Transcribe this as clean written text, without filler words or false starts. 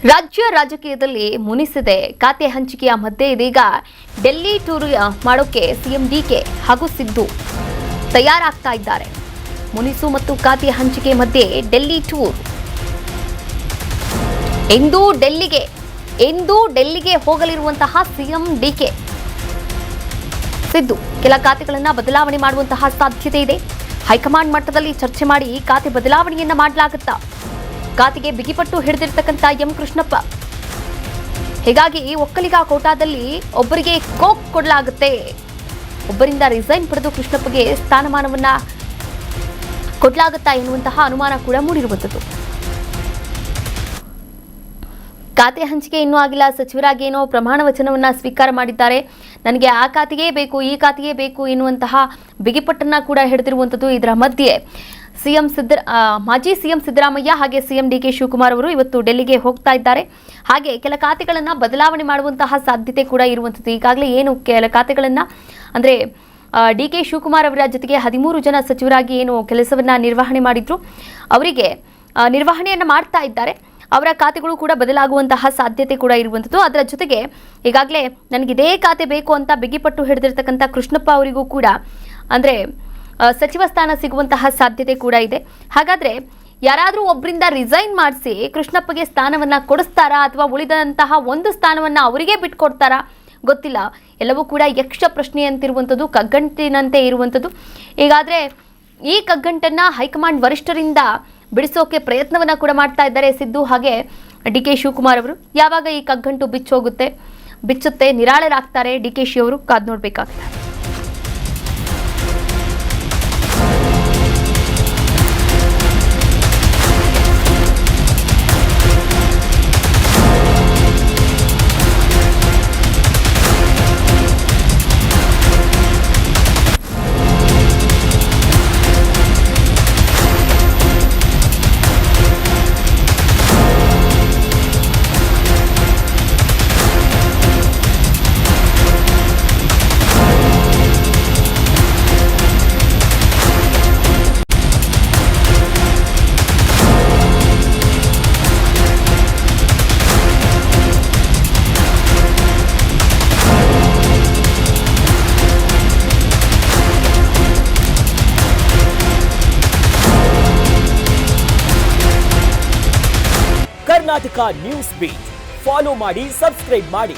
ರಾಜ್ಯ ರಾಜಕೀಯದಲ್ಲಿ ಮುನಿಸಿದೆ ಖಾತೆ ಹಂಚಿಕೆಯ ಮಧ್ಯೆ ಇದೀಗ ಡೆಲ್ಲಿ ಟೂರ್ ಮಾಡೋಕೆ ಸಿಎಂ ಡಿಕೆ ಹಾಗೂ ಸಿದ್ದು ತಯಾರಾಗ್ತಾ ಇದ್ದಾರೆ. ಮುನಿಸು ಮತ್ತು ಖಾತೆ ಹಂಚಿಕೆ ಮಧ್ಯೆ ಡೆಲ್ಲಿ ಟೂರ್. ಇಂದು ಡೆಲ್ಲಿಗೆ ಹೋಗಲಿರುವಂತಹ ಸಿಎಂ ಡಿಕೆ ಸಿದ್ದು ಕೆಲ ಖಾತೆಗಳನ್ನು ಬದಲಾವಣೆ ಮಾಡುವಂತಹ ಸಾಧ್ಯತೆ ಇದೆ. ಹೈಕಮಾಂಡ್ ಮಟ್ಟದಲ್ಲಿ ಚರ್ಚೆ ಮಾಡಿ ಖಾತೆ ಬದಲಾವಣೆಯನ್ನ ಮಾಡಲಾಗುತ್ತಾ? ಖಾತೆಗೆ ಬಿಗಿಪಟ್ಟು ಹಿಡಿದಿರ್ತಕ್ಕಂಥ ಎಂ ಕೃಷ್ಣಪ್ಪ, ಹೀಗಾಗಿ ಒಕ್ಕಲಿಗ ಕೋಟಾದಲ್ಲಿ ಒಬ್ಬರಿಗೆ ಕೋಕ್ ಕೊಡಲಾಗುತ್ತೆ, ಒಬ್ಬರಿಂದ ರಿಸೈನ್ ಪಡೆದು ಕೃಷ್ಣಪ್ಪಗೆ ಸ್ಥಾನಮಾನವನ್ನ ಕೊಡಲಾಗುತ್ತಾ ಎನ್ನುವಂತಹ ಅನುಮಾನ ಕೂಡ ಮೂಡಿರುವಂಥದ್ದು. ಖಾತೆ ಹಂಚಿಕೆ ಇನ್ನೂ ಆಗಿಲ್ಲ. ಸಚಿವರಾಗಿ ಏನೋ ಪ್ರಮಾಣ ವಚನವನ್ನ ಸ್ವೀಕಾರ ಮಾಡಿದ್ದಾರೆ. ನನಗೆ ಆ ಖಾತೆಗೆ ಬೇಕು, ಈ ಖಾತೆಗೆ ಬೇಕು ಎನ್ನುವಂತಹ ಬಿಗಿಪಟ್ಟನ್ನ ಕೂಡ ಹಿಡಿದಿರುವಂಥದ್ದು. ಇದರ ಮಧ್ಯೆ ಮಾಜಿ ಸಿಎಂ ಸಿದ್ದರಾಮಯ್ಯ ಹಾಗೆ ಸಿಎಂ ಡಿಕೆ ಶಿವಕುಮಾರ್ ಅವರು ಇವತ್ತು ಡೆಲ್ಲಿಗೆ ಹೋಗ್ತಾ ಇದ್ದಾರೆ. ಹಾಗೆ ಕೆಲ ಖಾತೆಗಳನ್ನು ಬದಲಾವಣೆ ಮಾಡುವಂತಹ ಸಾಧ್ಯತೆ ಕೂಡ ಇರುವಂಥದ್ದು. ಈಗಾಗಲೇ ಏನು ಕೆಲ ಖಾತೆಗಳನ್ನು ಅಂದರೆ ಡಿಕೆ ಶಿವಕುಮಾರ್ ಅವರ ಜೊತೆಗೆ 13 ಜನ ಸಚಿವರಾಗಿ ಏನು ಕೆಲಸವನ್ನ ನಿರ್ವಹಣೆ ಮಾಡಿದ್ರು, ಅವರಿಗೆ ನಿರ್ವಹಣೆಯನ್ನು ಮಾಡ್ತಾ ಇದ್ದಾರೆ. ಅವರ ಖಾತೆಗಳು ಕೂಡ ಬದಲಾಗುವಂತಹ ಸಾಧ್ಯತೆ ಕೂಡ ಇರುವಂಥದ್ದು. ಅದರ ಜೊತೆಗೆ ಈಗಾಗಲೇ ನನಗೆ ಇದೇ ಖಾತೆ ಬೇಕು ಅಂತ ಬಿಗಿಪಟ್ಟು ಹಿಡಿದಿರ್ತಕ್ಕಂಥ ಕೃಷ್ಣಪ್ಪ ಅವರಿಗೂ ಕೂಡ ಅಂದರೆ ಸಚಿವ ಸ್ಥಾನ ಸಿಗುವಂತಹ ಸಾಧ್ಯತೆ ಕೂಡ ಇದೆ. ಹಾಗಾದ್ರೆ ಯಾರಾದರೂ ಒಬ್ಬರಿಂದ ರಿಸೈನ್ ಮಾಡಿಸಿ ಕೃಷ್ಣಪ್ಪಗೆ ಸ್ಥಾನವನ್ನ ಕೊಡಿಸ್ತಾರಾ ಅಥವಾ ಉಳಿದಂತಹ ಒಂದು ಸ್ಥಾನವನ್ನ ಅವರಿಗೆ ಬಿಟ್ಕೊಡ್ತಾರಾ ಗೊತ್ತಿಲ್ಲ. ಎಲ್ಲವೂ ಕೂಡ ಯಕ್ಷ ಪ್ರಶ್ನೆ ಅಂತಿರುವಂಥದ್ದು, ಕಗ್ಗಂಟಿನಂತೆ ಇರುವಂಥದ್ದು. ಹೀಗಾದ್ರೆ ಈ ಕಗ್ಗಂಟನ್ನ ಹೈಕಮಾಂಡ್ ವರಿಷ್ಠರಿಂದ ಬಿಡಿಸೋಕೆ ಪ್ರಯತ್ನವನ್ನ ಕೂಡ ಮಾಡ್ತಾ ಇದ್ದಾರೆ ಸಿದ್ದು ಹಾಗೆ ಡಿಕೆ ಶಿವಕುಮಾರ್ ಅವರು. ಯಾವಾಗ ಈ ಕಗ್ಗಂಟು ಬಿಚ್ಚುತ್ತೆ ನಿರಾಳರಾಗ್ತಾರೆ ಡಿಕೆಶಿ ಅವರು, ಕಾದ್ ನೋಡ್ಬೇಕಾಗ್ತದೆ. ಕರ್ನಾಟಕ ನ್ಯೂಸ್ ಬೀಟ್ ಫಾಲೋ ಮಾಡಿ, ಸಬ್ಸ್ಕ್ರೈಬ್ ಮಾಡಿ.